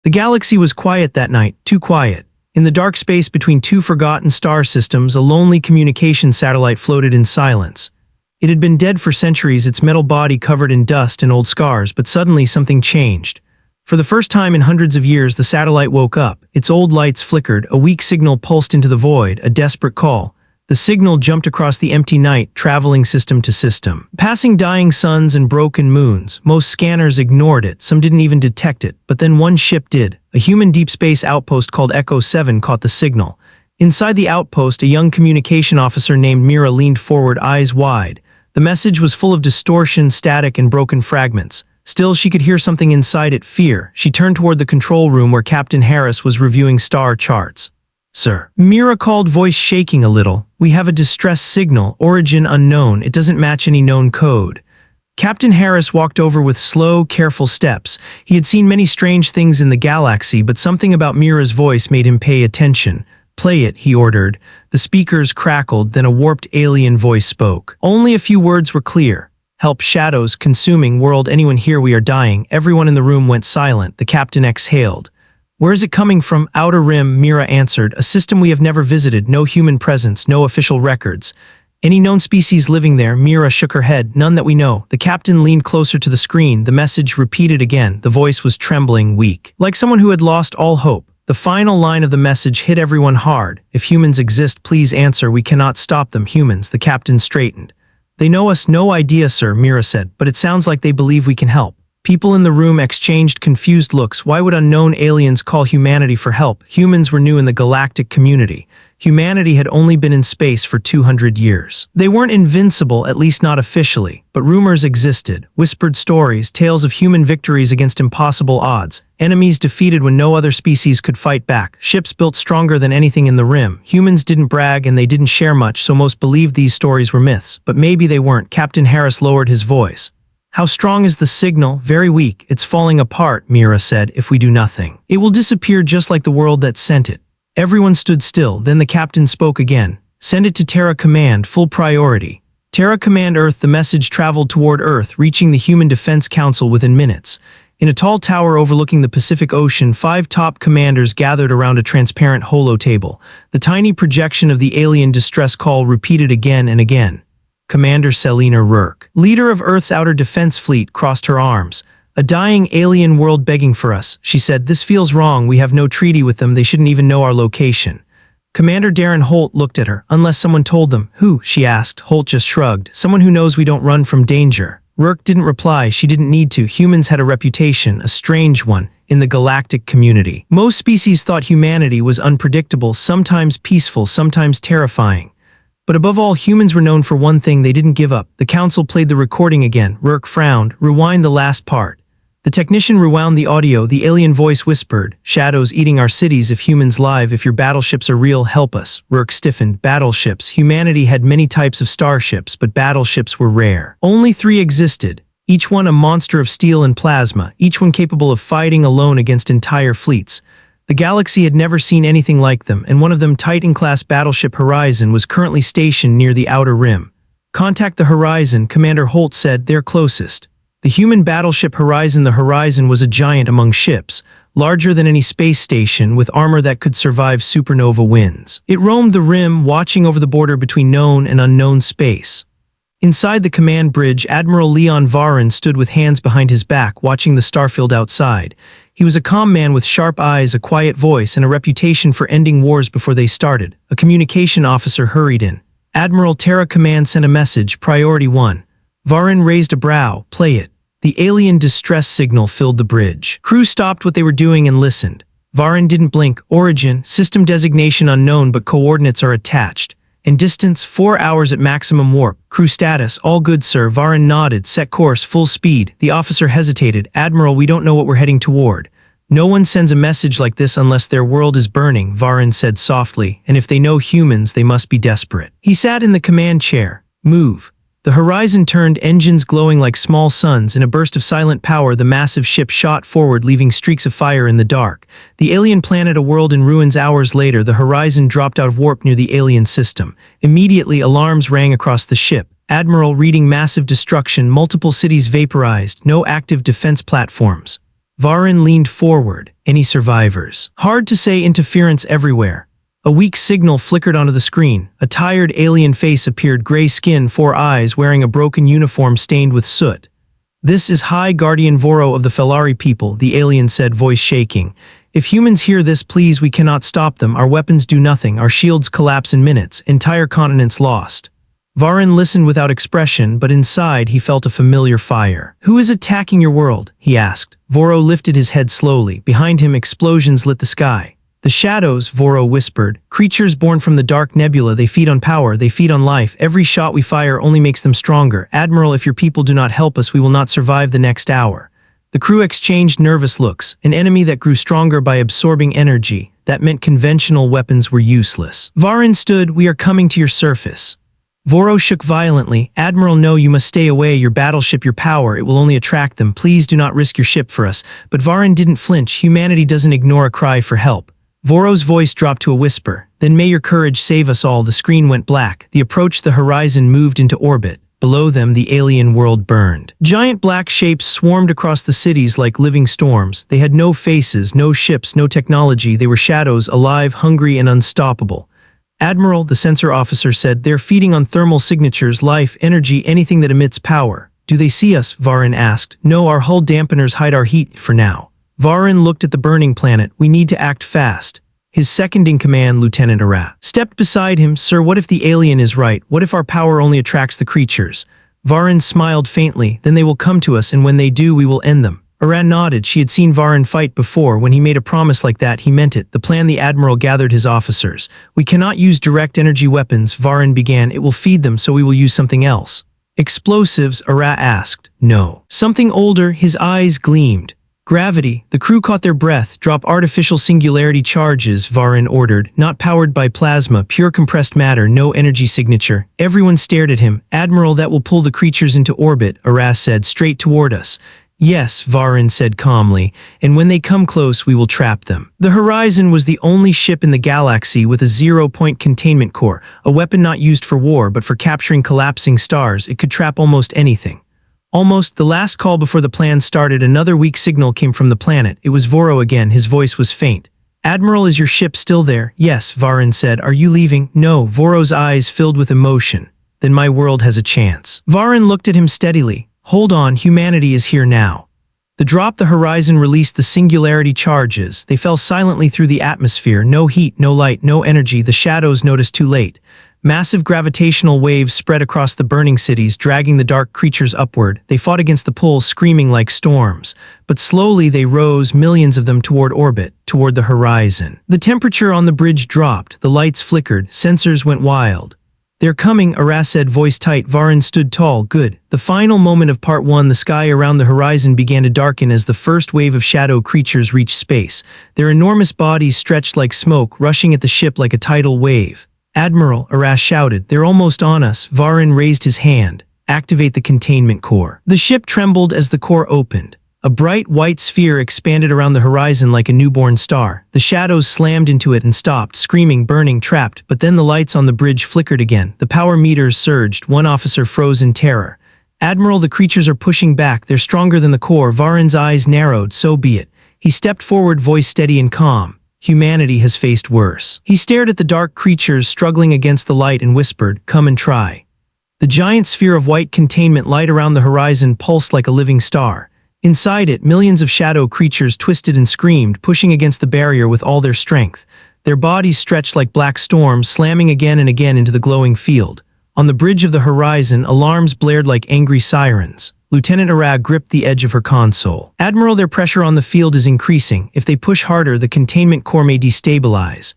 The galaxy was quiet that night, too quiet. In the dark space between two forgotten star systems, a lonely communication satellite floated in silence. It had been dead for centuries, its metal body covered in dust and old scars, but suddenly something changed. For the first time in hundreds of years, the satellite woke up. Its old lights flickered, a weak signal pulsed into the void, a desperate call. The signal jumped across the empty night, traveling system to system, passing dying suns and broken moons. Most scanners ignored it, some didn't even detect it, but then one ship did. A human deep space outpost called Echo 7 caught the signal. Inside the outpost, a young communication officer named Mira leaned forward, eyes wide. The message was full of distortion, static, and broken fragments. Still, she could hear something inside it, fear. She turned toward the control room where Captain Harris was reviewing star charts. "Sir," Mira called, voice shaking a little, "we have a distress signal, origin unknown. It doesn't match any known code." Captain Harris walked over with slow, careful steps. He had seen many strange things in the galaxy, but something about Mira's voice made him pay attention. "Play it," he ordered. The speakers crackled, then a warped alien voice spoke. Only a few words were clear. "Help, shadows, consuming world, anyone here, we are dying." Everyone in the room went silent. The captain exhaled. "Where is it coming from?" "Outer Rim," Mira answered. "A system we have never visited, no human presence, no official records." "Any known species living there?" Mira shook her head. "None that we know." The captain leaned closer to the screen. The message repeated again. The voice was trembling, weak, like someone who had lost all hope. The final line of the message hit everyone hard. "If humans exist, please answer. We cannot stop them." "Humans?" The captain straightened. "They know us." "No idea, sir," Mira said, "but it sounds like they believe we can help." People in the room exchanged confused looks. Why would unknown aliens call humanity for help? Humans were new in the galactic community. Humanity had only been in space for 200 years. They weren't invincible, at least not officially, but rumors existed. Whispered stories, tales of human victories against impossible odds. Enemies defeated when no other species could fight back. Ships built stronger than anything in the Rim. Humans didn't brag and they didn't share much, so most believed these stories were myths. But maybe they weren't. Captain Harris lowered his voice. "How strong is the signal?" "Very weak. It's falling apart," Mira said. "If we do nothing, it will disappear just like the world that sent it." Everyone stood still. Then the captain spoke again. "Send it to Terra Command, full priority." Terra Command Earth. The message traveled toward Earth, reaching the Human Defense Council within minutes. In a tall tower overlooking the Pacific Ocean, 5 top commanders gathered around a transparent holo table. The tiny projection of the alien distress call repeated again and again. Commander Selena Rourke, leader of Earth's outer defense fleet, crossed her arms. "A dying alien world begging for us," she said. "This feels wrong. We have no treaty with them. They shouldn't even know our location." Commander Darren Holt looked at her. "Unless someone told them." "Who?" she asked. Holt just shrugged. "Someone who knows we don't run from danger." Rourke didn't reply. She didn't need to. Humans had a reputation, a strange one, in the galactic community. Most species thought humanity was unpredictable, sometimes peaceful, sometimes terrifying. But above all, humans were known for one thing: they didn't give up. The council played the recording again. Rourke frowned. "Rewind the last part." The technician rewound the audio. The alien voice whispered, "Shadows eating our cities. If humans live, if your battleships are real, help us." Rourke stiffened. Battleships. Humanity had many types of starships, but battleships were rare. Only 3 existed. Each one a monster of steel and plasma, each one capable of fighting alone against entire fleets. The galaxy had never seen anything like them, and one of them, Titan-class battleship Horizon, was currently stationed near the Outer Rim. "Contact the Horizon," Commander Holt said. "They're closest." The human battleship Horizon. The Horizon was a giant among ships, larger than any space station, with armor that could survive supernova winds. It roamed the Rim, watching over the border between known and unknown space. Inside the command bridge, Admiral Leon Varin stood with hands behind his back, watching the starfield outside. He was a calm man with sharp eyes, a quiet voice, and a reputation for ending wars before they started. A communication officer hurried in. "Admiral, Terra Command sent a message, priority 1. Varin raised a brow. "Play it." The alien distress signal filled the bridge. Crew stopped what they were doing and listened. Varin didn't blink. "Origin, system designation unknown, but coordinates are attached. And distance, 4 hours at maximum warp. Crew status, all good, sir." Varin nodded. "Set course, full speed." The officer hesitated. "Admiral, we don't know what we're heading toward." "No one sends a message like this unless their world is burning," Varin said softly. "And if they know humans, they must be desperate." He sat in the command chair. "Move." The Horizon turned, engines glowing like small suns. In a burst of silent power, the massive ship shot forward, leaving streaks of fire in the dark. The alien planet, a world in ruins. Hours later, the Horizon dropped out of warp near the alien system. Immediately, alarms rang across the ship. "Admiral, reading massive destruction, multiple cities vaporized, no active defense platforms." Varin leaned forward. Any survivors? Hard to say, interference everywhere. A weak signal flickered onto the screen. A tired alien face appeared, gray skin, 4 eyes, wearing a broken uniform stained with soot. This is High Guardian Voro of the Felari people, the alien said, voice shaking. If humans hear this, please, we cannot stop them. Our weapons do nothing. Our shields collapse in minutes. Entire continents lost. Varin listened without expression, but inside he felt a familiar fire. Who is attacking your world? He asked. Voro lifted his head slowly. Behind him, explosions lit the sky. The shadows, Voro whispered. Creatures born from the dark nebula. They feed on power. They feed on life. Every shot we fire only makes them stronger. Admiral, if your people do not help us, we will not survive the next hour. The crew exchanged nervous looks. An enemy that grew stronger by absorbing energy. That meant conventional weapons were useless. Varin stood. We are coming to your surface. Voro shook violently. Admiral, no, you must stay away. Your battleship, your power, it will only attract them. Please do not risk your ship for us. But Varin didn't flinch. Humanity doesn't ignore a cry for help. Voro's voice dropped to a whisper. Then may your courage save us all. The screen went black. They approached the horizon, moved into orbit. Below them, the alien world burned. Giant black shapes swarmed across the cities like living storms. They had no faces, no ships, no technology. They were shadows, alive, hungry, and unstoppable. Admiral, the sensor officer said, they're feeding on thermal signatures, life, energy, anything that emits power. Do they see us? Varin asked. No, our hull dampeners hide our heat for now. Varin looked at the burning planet. We need to act fast. His second-in-command, Lieutenant Ara, stepped beside him. Sir, what if the alien is right? What if our power only attracts the creatures? Varin smiled faintly. Then they will come to us, and when they do, we will end them. Ara nodded. She had seen Varin fight before. When he made a promise like that, he meant it. The plan. The Admiral gathered his officers. We cannot use direct energy weapons, Varin began. It will feed them, so we will use something else. Explosives, Ara asked. No. Something older. His eyes gleamed. Gravity. The crew caught their breath. Drop artificial singularity charges, Varin ordered. Not powered by plasma, pure compressed matter, no energy signature. Everyone stared at him. Admiral, that will pull the creatures into orbit, Ara said, straight toward us. Yes, Varin said calmly, and when they come close, we will trap them. The Horizon was the only ship in the galaxy with a zero-point containment core, a weapon not used for war but for capturing collapsing stars. It could trap almost anything. Almost the last call before the plan started, another weak signal came from the planet. It was Voro again. His voice was faint. Admiral, is your ship still there? Yes, Varin said. Are you leaving? No. Voro's eyes filled with emotion. Then my world has a chance. Varin looked at him steadily. Hold on, humanity is here now. The drop the Horizon released the singularity charges. They fell silently through the atmosphere. No heat, no light, no energy. The shadows noticed too late. Massive gravitational waves spread across the burning cities, dragging the dark creatures upward. They fought against the pull, screaming like storms. But slowly they rose, millions of them, toward orbit, toward the horizon. The temperature on the bridge dropped. The lights flickered. Sensors went wild. They're coming, Ara said, voice tight. Varin stood tall. Good. The final moment of part 1, the sky around the horizon began to darken as the first wave of shadow creatures reached space. Their enormous bodies stretched like smoke, rushing at the ship like a tidal wave. Admiral, Ara shouted, they're almost on us. Varin raised his hand. Activate the containment core. The ship trembled as the core opened. A bright white sphere expanded around the horizon like a newborn star. The shadows slammed into it and stopped, screaming, burning, trapped. But then the lights on the bridge flickered again. The power meters surged. One officer froze in terror. Admiral, the creatures are pushing back. They're stronger than the core. Varin's eyes narrowed. So be it. He stepped forward, voice steady and calm. Humanity has faced worse. He stared at the dark creatures struggling against the light and whispered, come and try. The giant sphere of white containment light around the horizon pulsed like a living star. Inside it, millions of shadow creatures twisted and screamed, pushing against the barrier with all their strength. Their bodies stretched like black storms, slamming again and again into the glowing field. On the bridge of the horizon, alarms blared like angry sirens. Lieutenant Ara gripped the edge of her console. Admiral, their pressure on the field is increasing. If they push harder, the containment core may destabilize.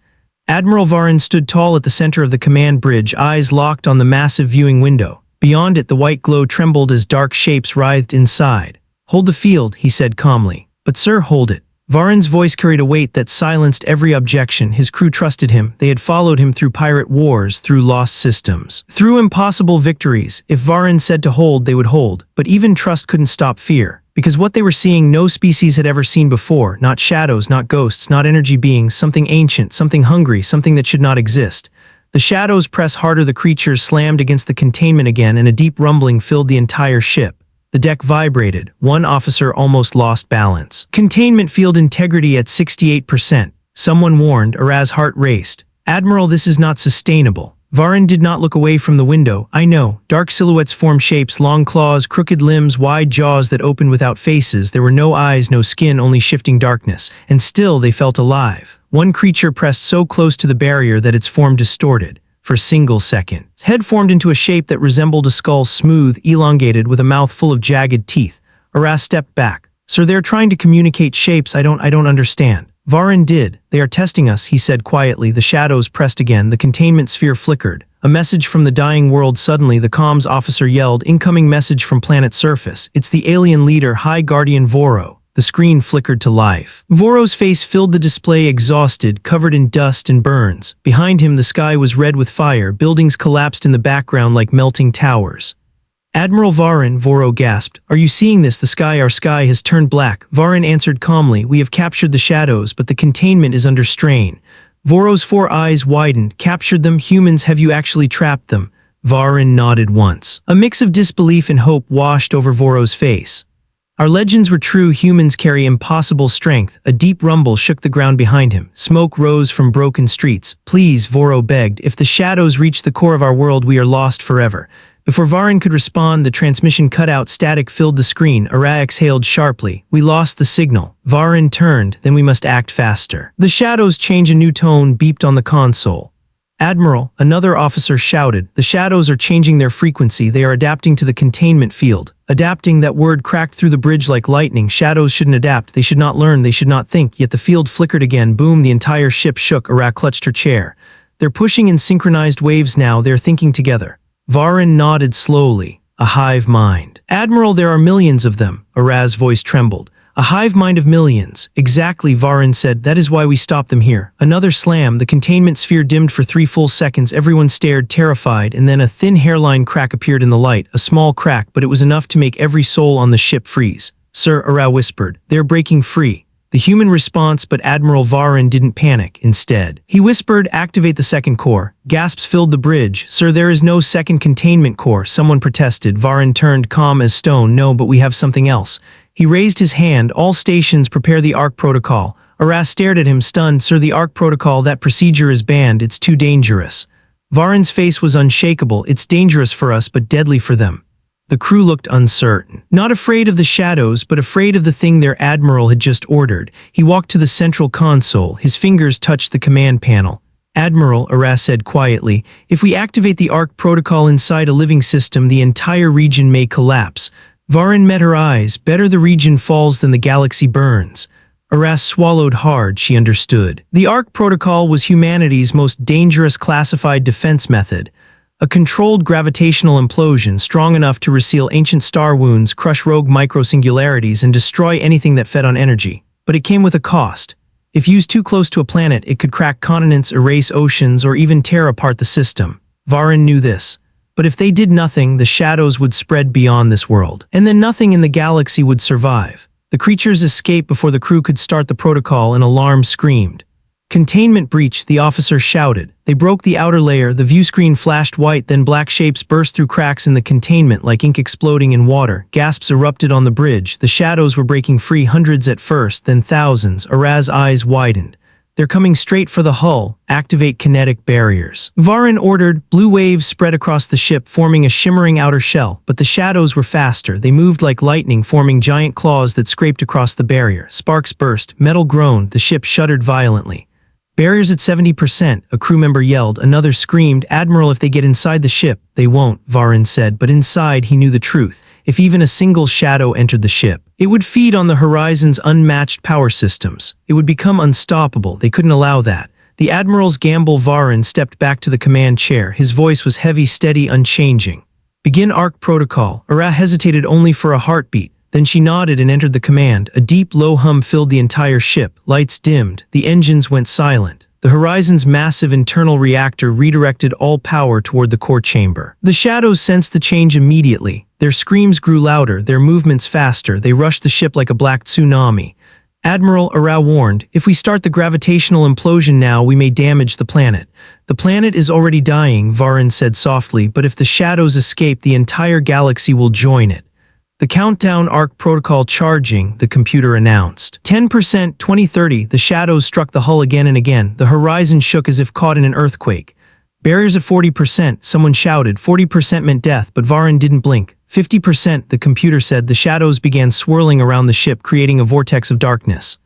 Admiral Varin stood tall at the center of the command bridge, eyes locked on the massive viewing window. Beyond it, the white glow trembled as dark shapes writhed inside. Hold the field, he said calmly. But sir, hold it. Varin's voice carried a weight that silenced every objection. His crew trusted him. They had followed him through pirate wars, through lost systems, through impossible victories. If Varin said to hold, they would hold. But even trust couldn't stop fear. Because what they were seeing, no species had ever seen before. Not shadows, not ghosts, not energy beings. Something ancient, something hungry, something that should not exist. The shadows pressed harder. The creatures slammed against the containment again, and a deep rumbling filled the entire ship. The deck vibrated. One officer almost lost balance. Containment field integrity at 68%. Someone warned. Araz's heart raced. Admiral, this is not sustainable. Varin did not look away from the window. I know. Dark silhouettes formed shapes, long claws, crooked limbs, wide jaws that opened without faces. There were no eyes, no skin, only shifting darkness. And still they felt alive. One creature pressed so close to the barrier that its form distorted. For a single second. Its head formed into a shape that resembled a skull, smooth, elongated, with a mouth full of jagged teeth. Araz stepped back. Sir, they're trying to communicate shapes I don't understand. Varin did. They are testing us, he said quietly. The shadows pressed again. The containment sphere flickered. A message from the dying world. Suddenly, the comms officer yelled, incoming message from planet surface. It's the alien leader, High Guardian Voro. The screen flickered to life. Voro's face filled the display, exhausted, covered in dust and burns. Behind him, the sky was red with fire. Buildings collapsed in the background like melting towers. Admiral Varin, Voro gasped. Are you seeing this? Our sky has turned black. Varin answered calmly. We have captured the shadows, but the containment is under strain. Voro's 4 eyes widened. Captured them? Humans, have you actually trapped them? Varin nodded once. A mix of disbelief and hope washed over Voro's face. Our legends were true. Humans carry impossible strength. A deep rumble shook the ground behind him. Smoke rose from broken streets. Please, Voro begged. If the shadows reach the core of our world, we are lost forever. Before Varin could respond, the transmission cut out. Static filled the screen. Araz exhaled sharply. We lost the signal. Varin turned. Then we must act faster. The shadows change. A new tone beeped on the console. Admiral, another officer shouted. The shadows are changing their frequency. They are adapting to the containment field. Adapting, that word cracked through the bridge like lightning. Shadows shouldn't adapt. They should not learn. They should not think. Yet the field flickered again. Boom, the entire ship shook. Araz clutched her chair. They're pushing in synchronized waves now. They're thinking together. Varin nodded slowly. A hive mind. Admiral, there are millions of them. Araz's voice trembled. A hive mind of millions. Exactly, Varin said. That is why we stopped them here. Another slam. The containment sphere dimmed for 3 full seconds. Everyone stared, terrified, and then a thin hairline crack appeared in the light. A small crack, but it was enough to make every soul on the ship freeze. Sir, Araz whispered. They're breaking free. The human response, but Admiral Varin didn't panic. Instead, he whispered, activate the second core. Gasps filled the bridge. Sir, there is no second containment core. Someone protested. Varin turned calm as stone. No, but we have something else. He raised his hand. All stations prepare the ARC protocol. Araz stared at him, stunned. Sir, the ARC protocol, that procedure is banned. It's too dangerous. Varin's face was unshakable. It's dangerous for us, but deadly for them. The crew looked uncertain. Not afraid of the shadows, but afraid of the thing their admiral had just ordered. He walked to the central console. His fingers touched the command panel. Admiral, Araz said quietly, if we activate the ARC protocol inside a living system, the entire region may collapse. Varin met her eyes. Better the region falls than the galaxy burns. Araz swallowed hard. She understood. The ARC protocol was humanity's most dangerous classified defense method. A controlled gravitational implosion strong enough to reseal ancient star wounds, crush rogue microsingularities, and destroy anything that fed on energy. But it came with a cost. If used too close to a planet, it could crack continents, erase oceans, or even tear apart the system. Varin knew this. But if they did nothing, the shadows would spread beyond this world. And then nothing in the galaxy would survive. The creatures escaped before the crew could start the protocol. An alarm screamed. Containment breach, the officer shouted. They broke the outer layer. The view screen flashed white, then black shapes burst through cracks in the containment like ink exploding in water. Gasps erupted on the bridge. The shadows were breaking free, hundreds at first, then thousands. Araz's eyes widened. They're coming straight for the hull. Activate kinetic barriers. Varin ordered. Blue waves spread across the ship, forming a shimmering outer shell. But the shadows were faster. They moved like lightning, forming giant claws that scraped across the barrier. Sparks burst. Metal groaned. The ship shuddered violently. Barriers at 70%, a crew member yelled. Another screamed, Admiral, if they get inside the ship. They won't, Varin said, but inside he knew the truth. If even a single shadow entered the ship, it would feed on the Horizon's unmatched power systems. It would become unstoppable. They couldn't allow that. The Admiral's gamble. Varin stepped back to the command chair. His voice was heavy, steady, unchanging. Begin ARC protocol. Araz hesitated only for a heartbeat. Then she nodded and entered the command. A deep, low hum filled the entire ship. Lights dimmed. The engines went silent. The Horizon's massive internal reactor redirected all power toward the core chamber. The shadows sensed the change immediately. Their screams grew louder, their movements faster. They rushed the ship like a black tsunami. Admiral, Araz warned, if we start the gravitational implosion now, we may damage the planet. The planet is already dying, Varin said softly, but if the shadows escape, the entire galaxy will join it. The countdown ARC protocol charging, the computer announced. 10%, 2030, the shadows struck the hull again and again. The horizon shook as if caught in an earthquake. Barriers at 40%, someone shouted. 40% meant death, but Varin didn't blink. 50%, the computer said. The shadows began swirling around the ship, creating a vortex of darkness.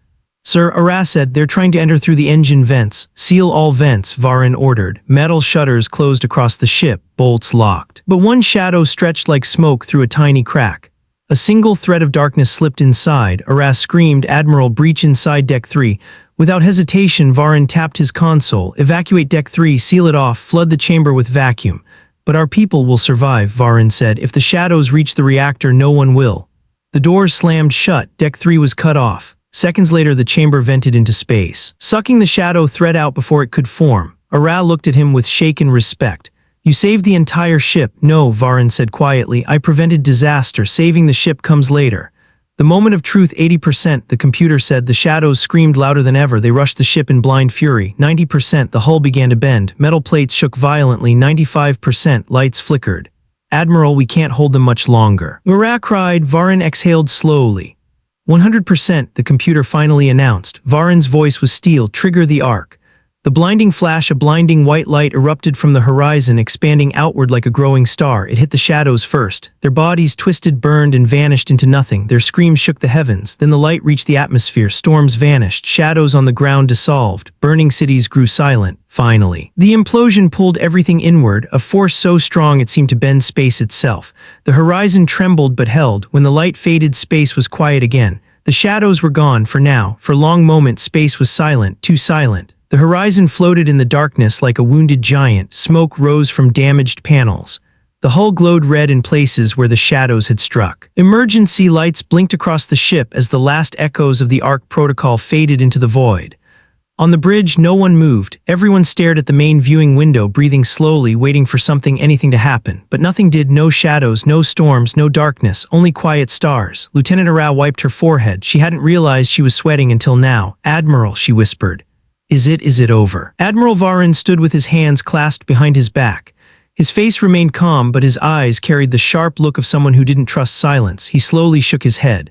Sir, Ara said, they're trying to enter through the engine vents. Seal all vents, Varin ordered. Metal shutters closed across the ship, bolts locked. But one shadow stretched like smoke through a tiny crack. A single thread of darkness slipped inside. Ara screamed, Admiral, breach inside Deck 3. Without hesitation, Varin tapped his console. Evacuate Deck 3, seal it off, flood the chamber with vacuum. But our people will survive, Varin said. If the shadows reach the reactor, no one will. The doors slammed shut. Deck 3 was cut off. Seconds later, the chamber vented into space, sucking the shadow thread out before it could form. Ara looked at him with shaken respect. You saved the entire ship. No, Varin said quietly. I prevented disaster. Saving the ship comes later. The moment of truth, 80%, the computer said. The shadows screamed louder than ever. They rushed the ship in blind fury. 90%, the hull began to bend. Metal plates shook violently. 95%, lights flickered. Admiral, we can't hold them much longer. Ara cried. Varin exhaled slowly. 100%, the computer finally announced. Varin's voice was steel. Trigger the arc. The blinding flash, a blinding white light erupted from the horizon, expanding outward like a growing star. It hit the shadows first. Their bodies twisted, burned, and vanished into nothing. Their screams shook the heavens. Then the light reached the atmosphere. Storms vanished. Shadows on the ground dissolved. Burning cities grew silent. Finally, the implosion pulled everything inward, a force so strong it seemed to bend space itself. The horizon trembled but held. When the light faded, space was quiet again. The shadows were gone for now. For a long moment, space was silent, too silent. The horizon floated in the darkness like a wounded giant. Smoke rose from damaged panels. The hull glowed red in places where the shadows had struck. Emergency lights blinked across the ship as the last echoes of the ARC protocol faded into the void. On the bridge, no one moved. Everyone stared at the main viewing window, breathing slowly, waiting for anything to happen. But nothing did. No shadows, no storms, no darkness, only quiet stars. Lieutenant Ara wiped her forehead. She hadn't realized she was sweating until now. Admiral, she whispered. Is it over? Admiral Varin stood with his hands clasped behind his back. His face remained calm, but his eyes carried the sharp look of someone who didn't trust silence. He slowly shook his head.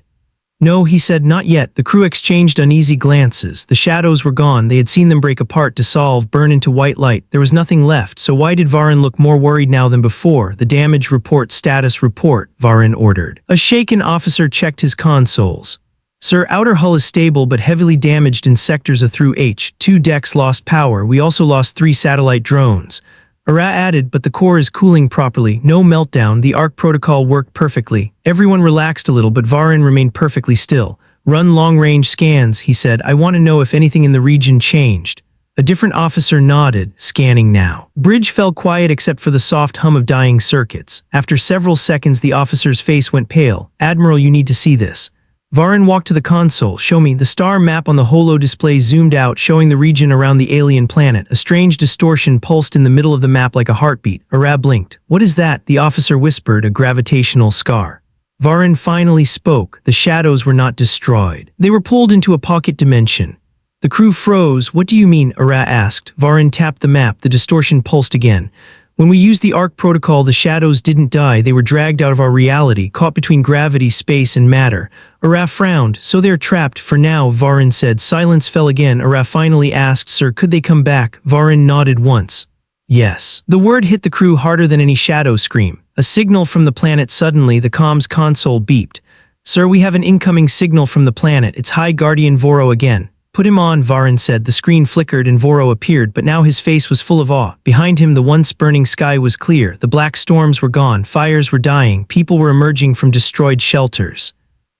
No, he said, not yet. The crew exchanged uneasy glances. The shadows were gone. They had seen them break apart, dissolve, burn into white light. There was nothing left, so why did Varin look more worried now than before? The damage report, status report, Varin ordered. A shaken officer checked his consoles. Sir, outer hull is stable but heavily damaged in sectors A through H. 2 decks lost power. We also lost 3 satellite drones. Ara added, but the core is cooling properly. No meltdown. The ARC protocol worked perfectly. Everyone relaxed a little, but Varin remained perfectly still. Run long-range scans, he said. I want to know if anything in the region changed. A different officer nodded, scanning now. Bridge fell quiet except for the soft hum of dying circuits. After several seconds, the officer's face went pale. Admiral, you need to see this. Varin walked to the console. Show me. The star map on the holo display zoomed out, showing the region around the alien planet. A strange distortion pulsed in the middle of the map like a heartbeat. Ara blinked. What is that? The officer whispered. A gravitational scar. Varin finally spoke. The shadows were not destroyed. They were pulled into a pocket dimension. The crew froze. What do you mean? Ara asked. Varin tapped the map. The distortion pulsed again. When we used the ARC protocol, the shadows didn't die. They were dragged out of our reality, caught between gravity, space, and matter. Ara frowned. So they're trapped for now, Varin said. Silence fell again. Ara finally asked, Sir, could they come back? Varin nodded once. Yes. The word hit the crew harder than any shadow scream. A signal from the planet. Suddenly, the comms console beeped. Sir, we have an incoming signal from the planet. It's High Guardian Voro again. Put him on, Varin said. The screen flickered and Voro appeared, but now his face was full of awe. Behind him, the once burning sky was clear. The black storms were gone. Fires were dying. People were emerging from destroyed shelters.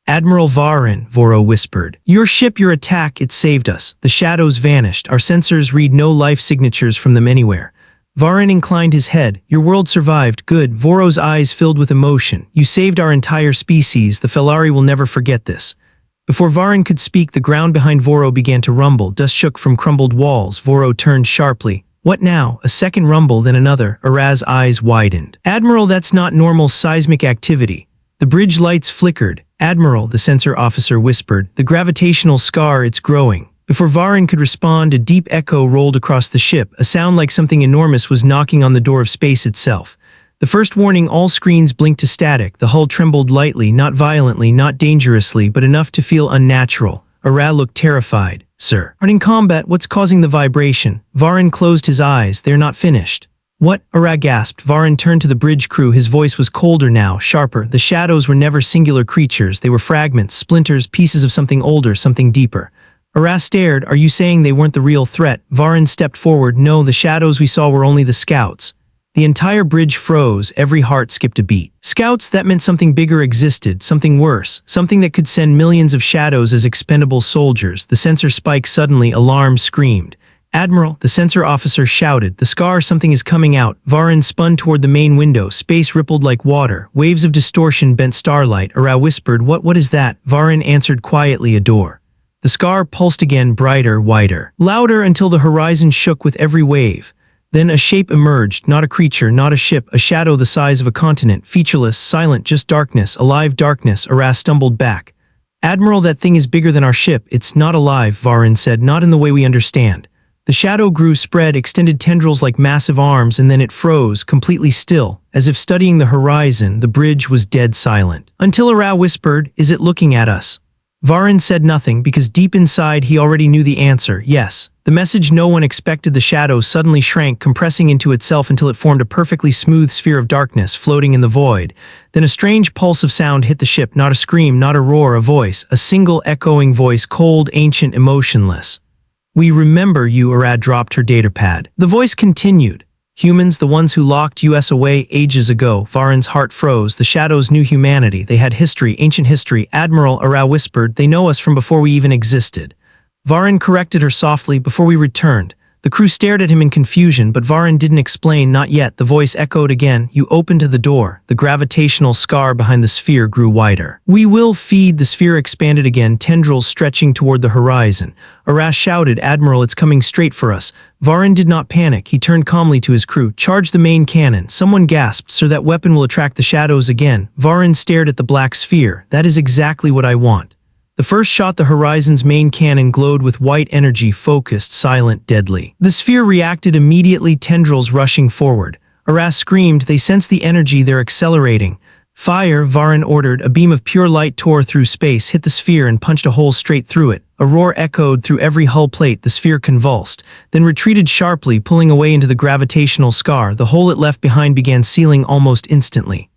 Admiral Varin, Voro whispered. Your ship, your attack, it saved us. The shadows vanished. Our sensors read no life signatures from them anywhere. Varin inclined his head. Your world survived. Good. Voro's eyes filled with emotion. You saved our entire species. The Felari will never forget this. Before Varin could speak, the ground behind Voro began to rumble. Dust shook from crumbled walls. Voro turned sharply. What now? A second rumble, then another. Ara's eyes widened. Admiral, that's not normal seismic activity. The bridge lights flickered. Admiral, the sensor officer whispered. The gravitational scar, it's growing. Before Varin could respond, a deep echo rolled across the ship. A sound like something enormous was knocking on the door of space itself. The first warning, all screens blinked to static. The hull trembled lightly, not violently, not dangerously, but enough to feel unnatural. Ara looked terrified. Sir, aren't in combat, what's causing the vibration? Varin closed his eyes. They're not finished. What? Ara gasped. Varin turned to the bridge crew. His voice was colder now, sharper. The shadows were never singular creatures. They were fragments, splinters, pieces of something older, something deeper. Ara stared. Are you saying they weren't the real threat? Varin stepped forward. No, the shadows we saw were only the scouts. The entire bridge froze. Every heart skipped a beat. Scouts, that meant something bigger existed, something worse, something that could send millions of shadows as expendable soldiers. The sensor spiked suddenly. Alarm screamed. Admiral, the sensor officer shouted. The scar, something is coming out. Varin spun toward the main window. Space rippled like water. Waves of distortion bent starlight. Ara whispered, What is that? Varin answered quietly, a door. The scar pulsed again, brighter, wider, louder, until the horizon shook with every wave. Then a shape emerged, not a creature, not a ship, a shadow the size of a continent, featureless, silent, just darkness, alive darkness. Ara stumbled back. Admiral, that thing is bigger than our ship. It's not alive, Varin said, not in the way we understand. The shadow grew, spread, extended tendrils like massive arms, and then it froze, completely still, as if studying the horizon. The bridge was dead silent. Until Ara whispered, Is it looking at us? Varin said nothing, because deep inside he already knew the answer, yes. The message no one expected. The shadow suddenly shrank, compressing into itself until it formed a perfectly smooth sphere of darkness floating in the void. Then a strange pulse of sound hit the ship, not a scream, not a roar, a voice, a single echoing voice, cold, ancient, emotionless. We remember you. Ara dropped her datapad. The voice continued. Humans, the ones who locked us away ages ago. Varin's heart froze. The shadows knew humanity. They had history, ancient history. Admiral, Ara whispered, they know us from before we even existed. Varin corrected her softly, before we returned. The crew stared at him in confusion, but Varin didn't explain, not yet. The voice echoed again. You opened the door. The gravitational scar behind the sphere grew wider. We will feed. The sphere expanded again, tendrils stretching toward the horizon. Ara shouted, Admiral, it's coming straight for us. Varin did not panic. He turned calmly to his crew. Charge the main cannon. Someone gasped, Sir, that weapon will attract the shadows again. Varin stared at the black sphere. That is exactly what I want. The first shot, the horizon's main cannon glowed with white energy, focused, silent, deadly. The sphere reacted immediately, tendrils rushing forward. Ara screamed, they sense the energy, they're accelerating. Fire, Varin ordered. A beam of pure light tore through space, hit the sphere and punched a hole straight through it. A roar echoed through every hull plate. The sphere convulsed, then retreated sharply, pulling away into the gravitational scar. The hole it left behind began sealing almost instantly.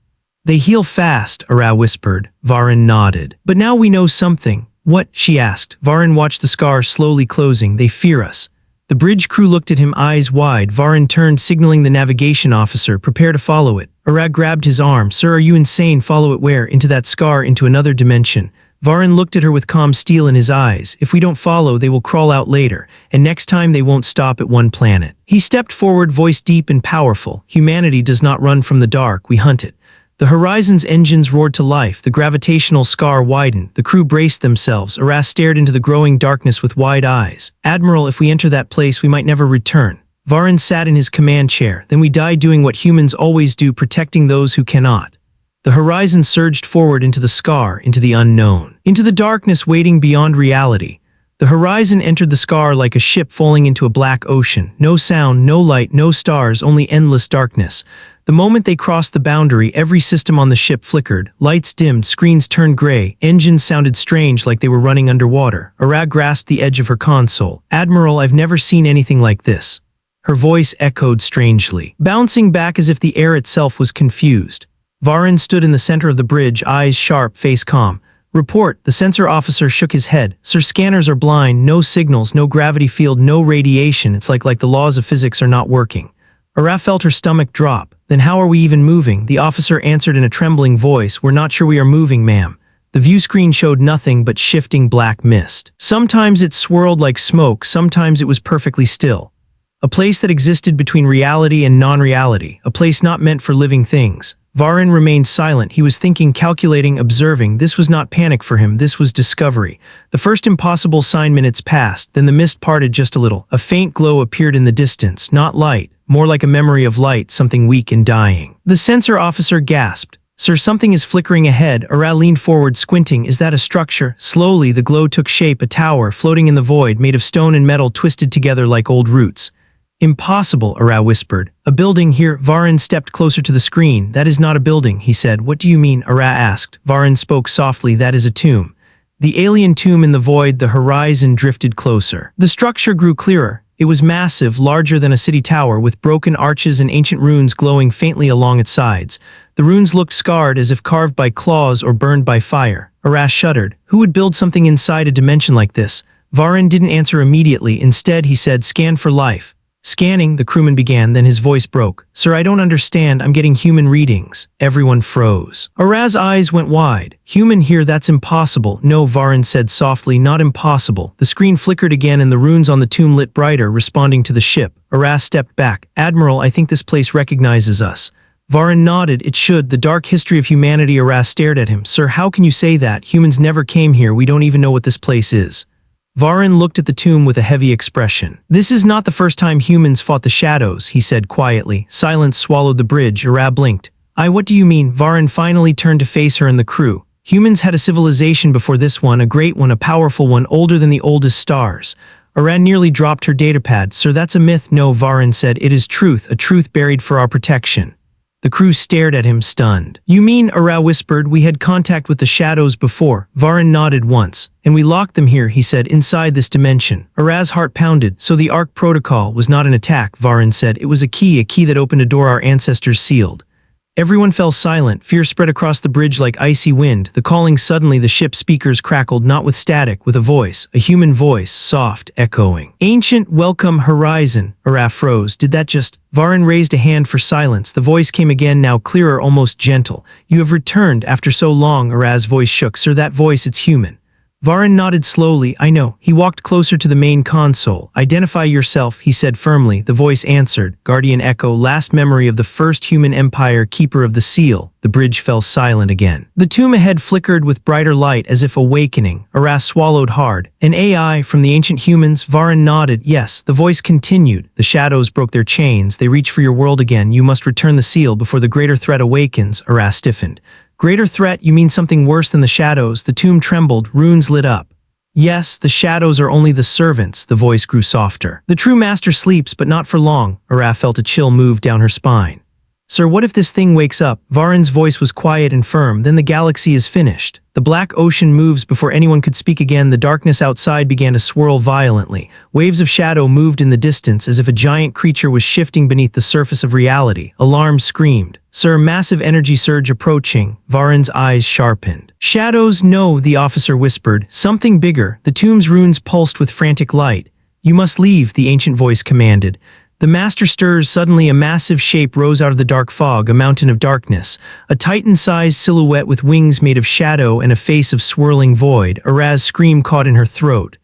They heal fast, Ara whispered. Varin nodded. But now we know something. What? She asked. Varin watched the scar slowly closing. They fear us. The bridge crew looked at him, eyes wide. Varin turned, signaling the navigation officer. Prepare to follow it. Ara grabbed his arm. Sir, are you insane? Follow it where? Into that scar, into another dimension. Varin looked at her with calm steel in his eyes. If we don't follow, they will crawl out later, and next time they won't stop at one planet. He stepped forward, voice deep and powerful. Humanity does not run from the dark, we hunt it. The horizon's engines roared to life. The gravitational scar widened. The crew braced themselves. Ara stared into the growing darkness with wide eyes. Admiral, if we enter that place, we might never return. Varin sat in his command chair. Then we die doing what humans always do, protecting those who cannot. The horizon surged forward into the scar, into the unknown, into the darkness waiting beyond reality. The horizon entered the scar like a ship falling into a black ocean. No sound, no light, no stars, only endless darkness. The moment they crossed the boundary, every system on the ship flickered. Lights dimmed, screens turned gray, engines sounded strange like they were running underwater. Ara grasped the edge of her console. Admiral, I've never seen anything like this. Her voice echoed strangely, bouncing back as if the air itself was confused. Varin stood in the center of the bridge, eyes sharp, face calm. Report, the sensor officer shook his head. Sir, scanners are blind, no signals, no gravity field, no radiation. It's like the laws of physics are not working. Ara felt her stomach drop. Then how are we even moving? The officer answered in a trembling voice. We're not sure we are moving, ma'am. The view screen showed nothing but shifting black mist. Sometimes it swirled like smoke, sometimes it was perfectly still. A place that existed between reality and non-reality, a place not meant for living things. Varin remained silent. He was thinking, calculating, observing. This was not panic for him, this was discovery. The first impossible sign minutes passed, then the mist parted just a little. A faint glow appeared in the distance, not light, more like a memory of light, something weak and dying. The sensor officer gasped. Sir, something is flickering ahead. Ara leaned forward, squinting. Is that a structure? Slowly, the glow took shape, a tower, floating in the void, made of stone and metal twisted together like old roots. Impossible, Ara whispered. A building here. Varin stepped closer to the screen. That is not a building, he said. What do you mean? Ara asked. Varin spoke softly. That is a tomb. The alien tomb in the void. The horizon drifted closer. The structure grew clearer. It was massive, larger than a city tower, with broken arches and ancient runes glowing faintly along its sides. The runes looked scarred, as if carved by claws or burned by fire. Ara shuddered. Who would build something inside a dimension like this? Varin didn't answer immediately. Instead, he said, "Scan for life." Scanning, the crewman began, then his voice broke. "Sir, I don't understand. I'm getting human readings." Everyone froze. Ara's eyes went wide. "Human here? That's impossible." "No," Varin said softly, "not impossible." The screen flickered again and the runes on the tomb lit brighter, responding to the ship. Ara stepped back. "Admiral, I think this place recognizes us." Varin nodded. "It should. The dark history of humanity." Ara stared at him. "Sir, how can you say that? Humans never came here. We don't even know what this place is." Varin looked at the tomb with a heavy expression. "This is not the first time humans fought the shadows," he said quietly. Silence swallowed the bridge. Ara blinked. What do you mean?" Varin finally turned to face her and the crew. "Humans had a civilization before this one, a great one, a powerful one, older than the oldest stars." Ara nearly dropped her datapad. "Sir, that's a myth." "No," Varin said. "It is truth, a truth buried for our protection." The crew stared at him, stunned. "You mean," Ara whispered, "we had contact with the shadows before?" Varin nodded once. "And we locked them here," he said, "inside this dimension." Ara's heart pounded. "So the Ark Protocol was not an attack," Varin said. "It was a key that opened a door our ancestors sealed." Everyone fell silent. Fear spread across the bridge like icy wind. The calling suddenly, the ship's speakers crackled, not with static, with a voice, a human voice, soft, echoing. "Ancient, welcome, horizon." Ara froze. "Did that just—" Varin raised a hand for silence. The voice came again, now clearer, almost gentle. "You have returned after so long." Ara's voice shook. "Sir, that voice, it's human." Varin nodded slowly. "I know." He walked closer to the main console. "Identify yourself," he said firmly. The voice answered. "Guardian Echo, last memory of the first human empire, keeper of the seal." The bridge fell silent again. The tomb ahead flickered with brighter light, as if awakening. Ara swallowed hard. "An AI from the ancient humans?" Varin nodded. "Yes." The voice continued. "The shadows broke their chains. They reach for your world again. You must return the seal before the greater threat awakens." Ara stiffened. "Greater threat? You mean something worse than the shadows?" The tomb trembled. Runes lit up. "Yes, the shadows are only the servants." The voice grew softer. "The true master sleeps, but not for long." Ara felt a chill move down her spine. "Sir, what if this thing wakes up?" Varin's voice was quiet and firm. "Then the galaxy is finished." The black ocean moves. Before anyone could speak again, the darkness outside began to swirl violently. Waves of shadow moved in the distance, as if a giant creature was shifting beneath the surface of reality. Alarms screamed. "Sir, massive energy surge approaching." Varin's eyes sharpened. "Shadows? No," the officer whispered. "Something bigger." The tomb's runes pulsed with frantic light. "You must leave," the ancient voice commanded. The master stirs. Suddenly a massive shape rose out of the dark fog, a mountain of darkness. A titan-sized silhouette with wings made of shadow and a face of swirling void. Ara's scream caught in her throat.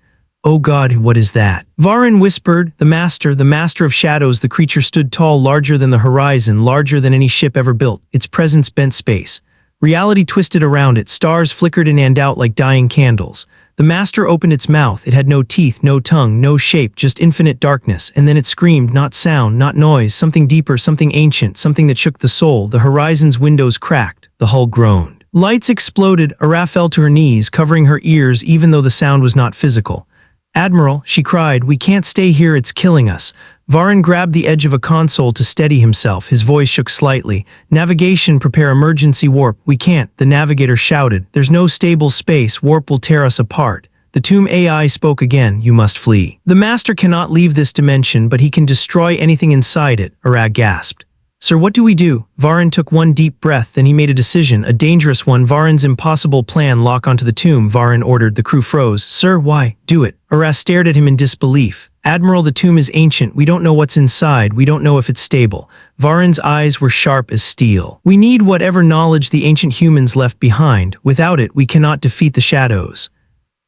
"Oh God, what is that?" Varin whispered. The master of shadows." The creature stood tall, larger than the horizon, larger than any ship ever built. Its presence bent space. Reality twisted around it. Stars flickered in and out like dying candles. The master opened its mouth. It had no teeth, no tongue, no shape, just infinite darkness. And then it screamed, not sound, not noise, something deeper, something ancient, something that shook the soul. The horizon's windows cracked. The hull groaned. Lights exploded. Ara fell to her knees, covering her ears even though the sound was not physical. "Admiral," she cried, "we can't stay here, it's killing us." Varin grabbed the edge of a console to steady himself. His voice shook slightly. "Navigation, prepare emergency warp." "We can't," the navigator shouted. "There's no stable space. Warp will tear us apart." The tomb AI spoke again. "You must flee. The master cannot leave this dimension, but he can destroy anything inside it." Ara gasped. "Sir, what do we do?" Varin took one deep breath, then he made a decision, a dangerous one. Varin's impossible plan: lock onto the tomb. Varin ordered. The crew froze. "Sir, why?" "Do it." Ara stared at him in disbelief. "Admiral, the tomb is ancient. We don't know what's inside. We don't know if it's stable." Varin's eyes were sharp as steel. "We need whatever knowledge the ancient humans left behind. Without it, we cannot defeat the shadows."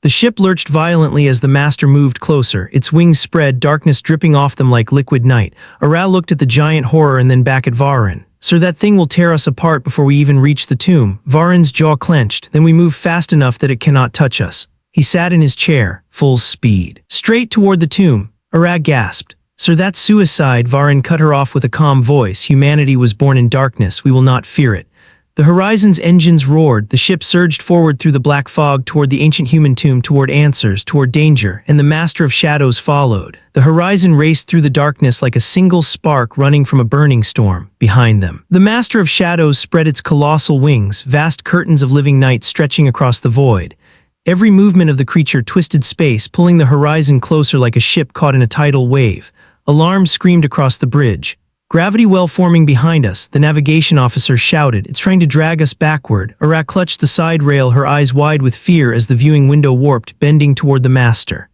The ship lurched violently as the master moved closer. Its wings spread, darkness dripping off them like liquid night. Ara looked at the giant horror and then back at Varin. "Sir, that thing will tear us apart before we even reach the tomb." Varin's jaw clenched. "Then we move fast enough that it cannot touch us." He sat in his chair, full speed. "Straight toward the tomb." Ara gasped. "Sir, that's suicide." Varin cut her off with a calm voice. "Humanity was born in darkness. We will not fear it." The Horizon's engines roared, the ship surged forward through the black fog toward the ancient human tomb, toward answers, toward danger, and the Master of Shadows followed. The Horizon raced through the darkness like a single spark running from a burning storm. Behind them, the Master of Shadows spread its colossal wings, vast curtains of living night stretching across the void. Every movement of the creature twisted space, pulling the Horizon closer like a ship caught in a tidal wave. Alarms screamed across the bridge. Gravity well forming behind us, the navigation officer shouted, "It's trying to drag us backward." Ara clutched the side rail, her eyes wide with fear as the viewing window warped, bending toward the Master.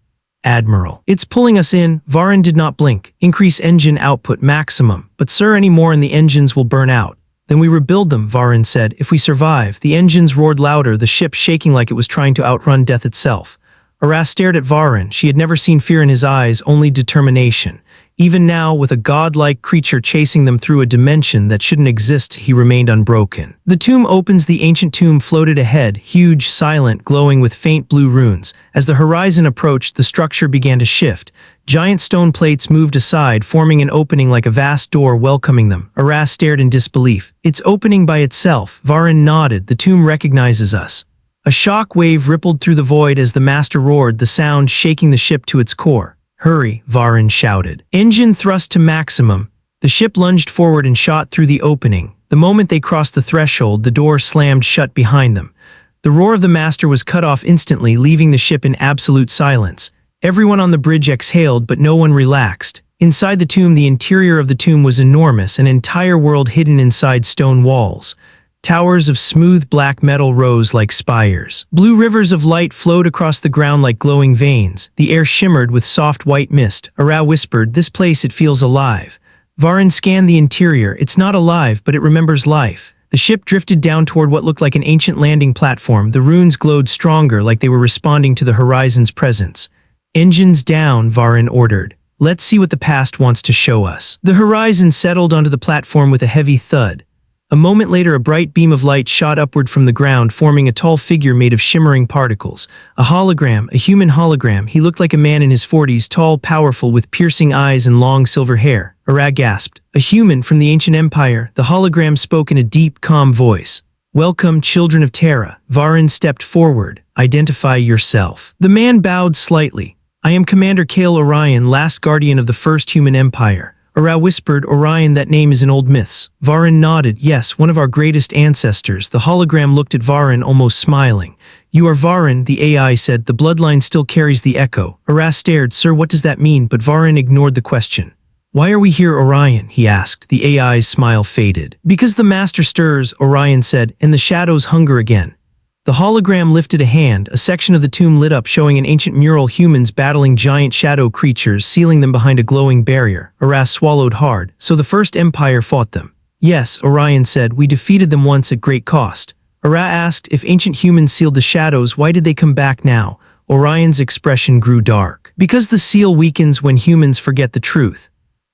"Admiral, it's pulling us in." Varin did not blink. "Increase engine output maximum." "But sir, any more and the engines will burn out." "Then we rebuild them," Varin said. "If we survive." The engines roared louder, the ship shaking like it was trying to outrun death itself. Ara stared at Varin. She had never seen fear in his eyes, only determination. Even now, with a godlike creature chasing them through a dimension that shouldn't exist, he remained unbroken. The tomb opens. The ancient tomb floated ahead, huge, silent, glowing with faint blue runes. As the Horizon approached, the structure began to shift. Giant stone plates moved aside, forming an opening like a vast door welcoming them. Aras stared in disbelief. "It's opening by itself." Varin nodded. "The tomb recognizes us." A shock wave rippled through the void as the Master roared, the sound shaking the ship to its core. "Hurry," Varin shouted. Engine thrust to maximum. The ship lunged forward and shot through the opening. The moment they crossed the threshold, the door slammed shut behind them. The roar of the Master was cut off instantly, leaving the ship in absolute silence. Everyone on the bridge exhaled, but no one relaxed. Inside the tomb, the interior of the tomb was enormous, an entire world hidden inside stone walls. Towers of smooth black metal rose like spires. Blue rivers of light flowed across the ground like glowing veins. The air shimmered with soft white mist. Ara whispered, "This place, it feels alive." Varin scanned the interior. "It's not alive, but it remembers life." The ship drifted down toward what looked like an ancient landing platform. The runes glowed stronger, like they were responding to the Horizon's presence. "Engines down," Varin ordered. "Let's see what the past wants to show us." The Horizon settled onto the platform with a heavy thud. A moment later, a bright beam of light shot upward from the ground, forming a tall figure made of shimmering particles. A hologram, a human hologram. He looked like a man in his 40s, tall, powerful, with piercing eyes and long silver hair. Ara gasped. "A human from the ancient empire." The hologram spoke in a deep, calm voice. "Welcome, children of Terra." Varin stepped forward. "Identify yourself." The man bowed slightly. "I am Commander Kale Orion, last guardian of the first human empire." Ara whispered, "Orion, that name is in old myths." Varin nodded. "Yes, one of our greatest ancestors." The hologram looked at Varin, almost smiling. "You are Varin," the AI said. "The bloodline still carries the echo." Ara stared. "Sir, what does that mean?" But Varin ignored the question. "Why are we here, Orion?" he asked. The AI's smile faded. "Because the Master stirs," Orion said, "and the shadows hunger again." The hologram lifted a hand. A section of the tomb lit up, showing an ancient mural, humans battling giant shadow creatures, sealing them behind a glowing barrier. Aras swallowed hard. "So the First Empire fought them?" "Yes," Orion said. "We defeated them once at great cost." Ara asked, "If ancient humans sealed the shadows, why did they come back now?" Orion's expression grew dark. "Because the seal weakens when humans forget the truth."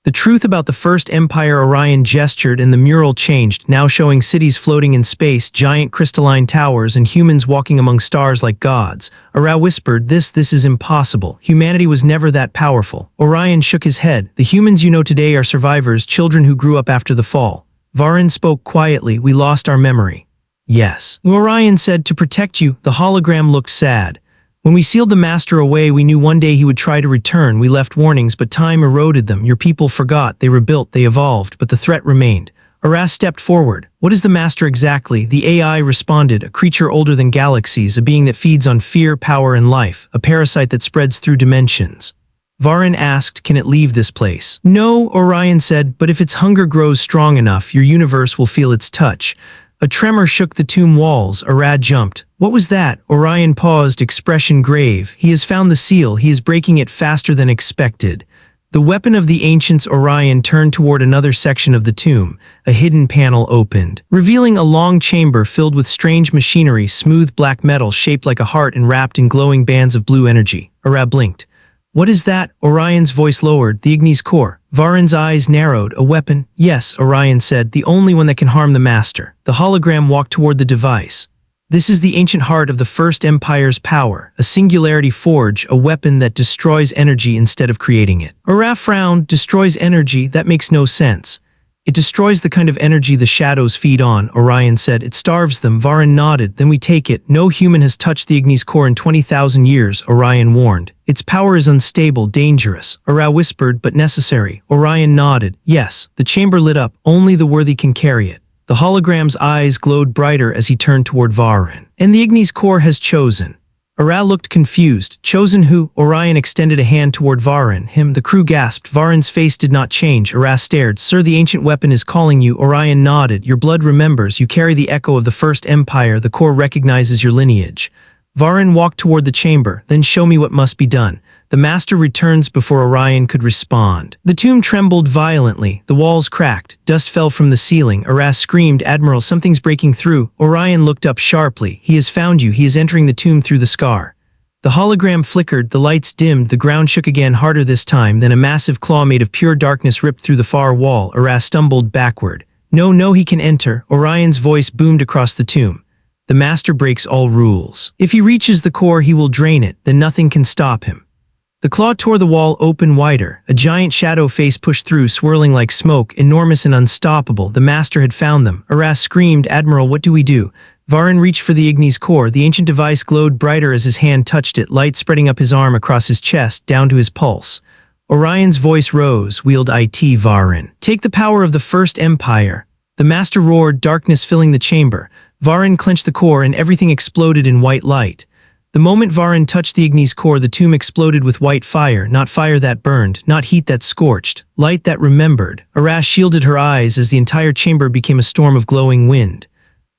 The truth about the First Empire. Orion gestured and the mural changed, now showing cities floating in space, giant crystalline towers, and humans walking among stars like gods. Ara whispered, This is impossible. Humanity was never that powerful." Orion shook his head. "The humans you know today are survivors, children who grew up after the fall." Varin spoke quietly. "We lost our memory." "Yes," Orion said, "to protect you." The hologram looked sad. "When we sealed the Master away, we knew one day he would try to return. We left warnings, but time eroded them. Your people forgot. They rebuilt, they evolved, but the threat remained." Aras stepped forward. "What is the Master exactly?" The AI responded, "A creature older than galaxies, a being that feeds on fear, power, and life, a parasite that spreads through dimensions." Varin asked, "Can it leave this place?" "No," Orion said, "but if its hunger grows strong enough, your universe will feel its touch." A tremor shook the tomb walls. Arad jumped. "What was that?" Orion paused, expression grave. "He has found the seal. He is breaking it faster than expected." The weapon of the ancients. Orion turned toward another section of the tomb. A hidden panel opened, revealing a long chamber filled with strange machinery, smooth black metal shaped like a heart and wrapped in glowing bands of blue energy. Arad blinked. "What is that?" Orion's voice lowered. "The Ignis core." Varin's eyes narrowed. "A weapon?" "Yes," Orion said, "the only one that can harm the Master." The hologram walked toward the device. "This is the ancient heart of the First Empire's power, a singularity forge, a weapon that destroys energy instead of creating it." Araf frowned. "Destroys energy? That makes no sense." It destroys the kind of energy the shadows feed on, Orion said. It starves them. Varun nodded. Then we take it. No human has touched the Ignis core in 20,000 years, Orion warned. Its power is unstable, dangerous. Ara whispered, but necessary. Orion nodded. Yes. The chamber lit up. Only the worthy can carry it. The hologram's eyes glowed brighter as he turned toward Varun. And the Ignis core has chosen. Ara looked confused. Chosen who? Orion extended a hand toward Varun. Him. The crew gasped. Varun's face did not change. Ara stared. Sir, the ancient weapon is calling you. Orion nodded. Your blood remembers. You carry the echo of the First Empire. The core recognizes your lineage. Varun walked toward the chamber. Then show me what must be done. The master returns before Orion could respond. The tomb trembled violently. The walls cracked. Dust fell from the ceiling. Aras screamed, Admiral, something's breaking through. Orion looked up sharply. He has found you. He is entering the tomb through the scar. The hologram flickered. The lights dimmed. The ground shook again, harder this time. Then a massive claw made of pure darkness ripped through the far wall. Aras stumbled backward. No, he can enter. Orion's voice boomed across the tomb. The master breaks all rules. If he reaches the core, he will drain it. Then nothing can stop him. The claw tore the wall open wider. A giant shadow face pushed through, swirling like smoke, enormous and unstoppable. The master had found them. Aras screamed, Admiral, what do we do? Varun reached for the Ignis core. The ancient device glowed brighter as his hand touched it, light spreading up his arm across his chest, down to his pulse. Orion's voice rose, wield it, Varun. Take the power of the First Empire. The master roared, darkness filling the chamber. Varun clenched the core and everything exploded in white light. The moment Varun touched the Ignis core, the tomb exploded with white fire, not fire that burned, not heat that scorched, light that remembered. Aras shielded her eyes as the entire chamber became a storm of glowing wind.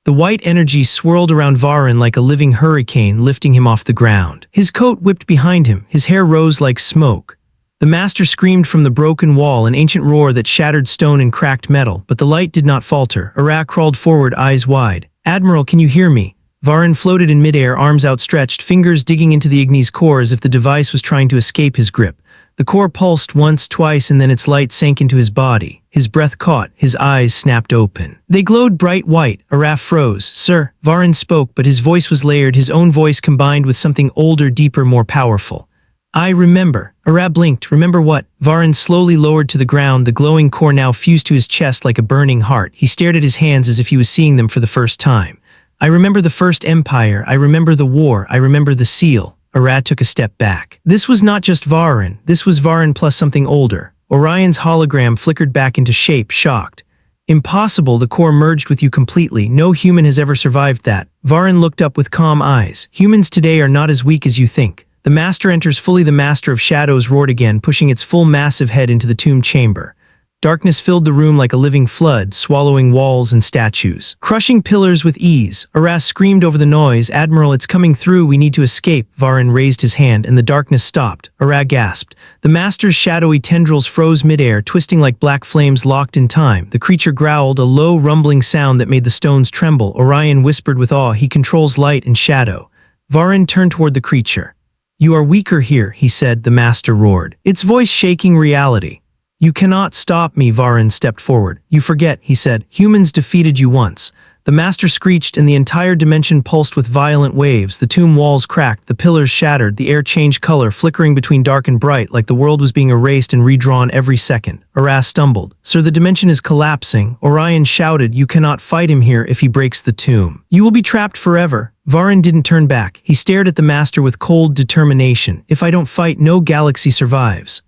The white energy swirled around Varun like a living hurricane, lifting him off the ground. His coat whipped behind him, his hair rose like smoke. The master screamed from the broken wall, an ancient roar that shattered stone and cracked metal, but the light did not falter. Aras crawled forward, eyes wide. Admiral, can you hear me? Varun floated in midair, arms outstretched, fingers digging into the Ignis core as if the device was trying to escape his grip. The core pulsed once, twice, and then its light sank into his body. His breath caught, his eyes snapped open. They glowed bright white. Aras froze. Sir, Varun spoke, but his voice was layered, his own voice combined with something older, deeper, more powerful. I remember. Aras blinked. Remember what? Varun slowly lowered to the ground, the glowing core now fused to his chest like a burning heart. He stared at his hands as if he was seeing them for the first time. I remember the First Empire, I remember the war, I remember the seal. Aras took a step back. This was not just Varun, this was Varun plus something older. Orion's hologram flickered back into shape, shocked. Impossible, the core merged with you completely. No human has ever survived that. Varun looked up with calm eyes. Humans today are not as weak as you think. The master enters fully. The master of shadows roared again, pushing its full massive head into the tomb chamber. Darkness filled the room like a living flood, swallowing walls and statues, crushing pillars with ease. Aras screamed over the noise, Admiral, it's coming through, we need to escape. Varun raised his hand and the darkness stopped. Aras gasped. The master's shadowy tendrils froze midair, twisting like black flames locked in time. The creature growled, a low, rumbling sound that made the stones tremble. Orion whispered with awe, he controls light and shadow. Varun turned toward the creature. You are weaker here, he said, the master roared, its voice shaking reality. You cannot stop me, Varun stepped forward. You forget, he said. Humans defeated you once. The master screeched and the entire dimension pulsed with violent waves. The tomb walls cracked, the pillars shattered, the air changed color, flickering between dark and bright like the world was being erased and redrawn every second. Aras stumbled. Sir, the dimension is collapsing. Orion shouted, you cannot fight him here if he breaks the tomb. You will be trapped forever. Varun didn't turn back. He stared at the master with cold determination. If I don't fight, no galaxy survives.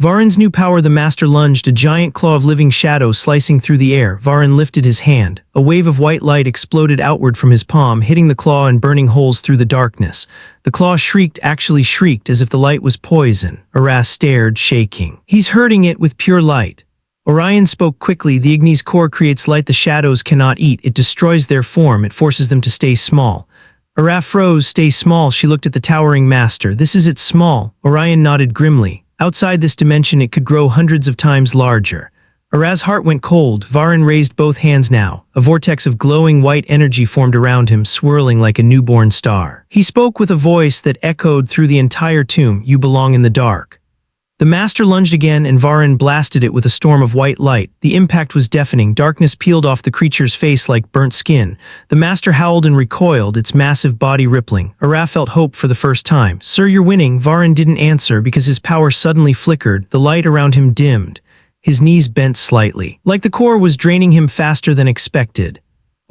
Varun's new power, the master lunged, a giant claw of living shadow slicing through the air. Varun lifted his hand. A wave of white light exploded outward from his palm, hitting the claw and burning holes through the darkness. The claw shrieked, actually shrieked, as if the light was poison. Aras stared, shaking. He's hurting it with pure light. Orion spoke quickly. The Ignis core creates light the shadows cannot eat. It destroys their form. It forces them to stay small. Aras froze. Stay small. She looked at the towering master. This is it, small. Orion nodded grimly. Outside this dimension, it could grow hundreds of times larger. Aras' heart went cold. Varun raised both hands now. A vortex of glowing white energy formed around him, swirling like a newborn star. He spoke with a voice that echoed through the entire tomb. You belong in the dark. The master lunged again and Varun blasted it with a storm of white light. The impact was deafening. Darkness peeled off the creature's face like burnt skin. The master howled and recoiled, its massive body rippling. Aras felt hope for the first time. Sir, you're winning. Varun didn't answer because his power suddenly flickered. The light around him dimmed. His knees bent slightly, like the core was draining him faster than expected.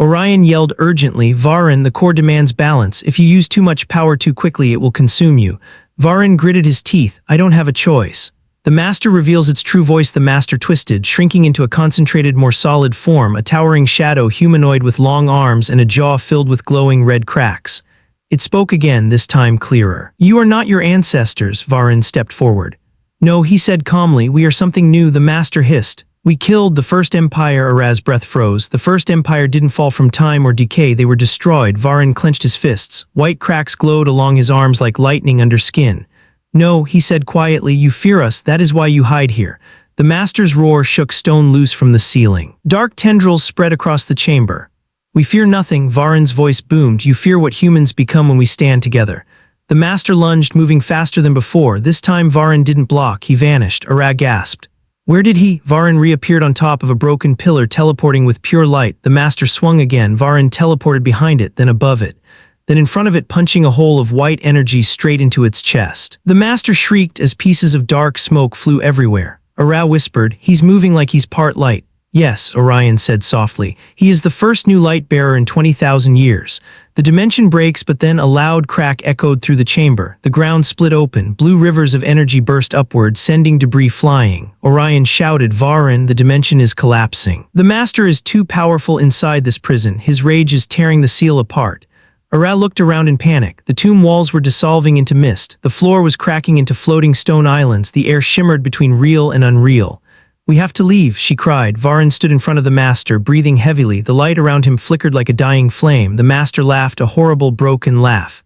Orion yelled urgently, "Varin, the core demands balance. If you use too much power too quickly, it will consume you." Varin gritted his teeth. "I don't have a choice." The master reveals its true voice. The master twisted, shrinking into a concentrated, more solid form, a towering shadow humanoid with long arms and a jaw filled with glowing red cracks. It spoke again, this time clearer. "You are not your ancestors." Varin stepped forward. "No," he said calmly, "we are something new," the master hissed. "We killed the First Empire." Araz's breath froze. The First Empire didn't fall from time or decay, they were destroyed. Varin clenched his fists. White cracks glowed along his arms like lightning under skin. "No," he said quietly, "you fear us, that is why you hide here." The master's roar shook stone loose from the ceiling. Dark tendrils spread across the chamber. "We fear nothing," Varin's voice boomed. "You fear what humans become when we stand together." The master lunged, moving faster than before. This time Varin didn't block, he vanished. Araz gasped. "Where did he?" Varin reappeared on top of a broken pillar, teleporting with pure light. The master swung again. Varin teleported behind it, then above it. Then in front of it, punching a hole of white energy straight into its chest. The master shrieked as pieces of dark smoke flew everywhere. Araz whispered, "He's moving like he's part light." "Yes," Orion said softly. "He is the first new light bearer in 20,000 years." The dimension breaks, but then a loud crack echoed through the chamber. The ground split open. Blue rivers of energy burst upward, sending debris flying. Orion shouted, "Varin, the dimension is collapsing. The master is too powerful inside this prison. His rage is tearing the seal apart." Araz looked around in panic. The tomb walls were dissolving into mist. The floor was cracking into floating stone islands. The air shimmered between real and unreal. "We have to leave," she cried. Varin stood in front of the master, breathing heavily. The light around him flickered like a dying flame. The master laughed, a horrible, broken laugh.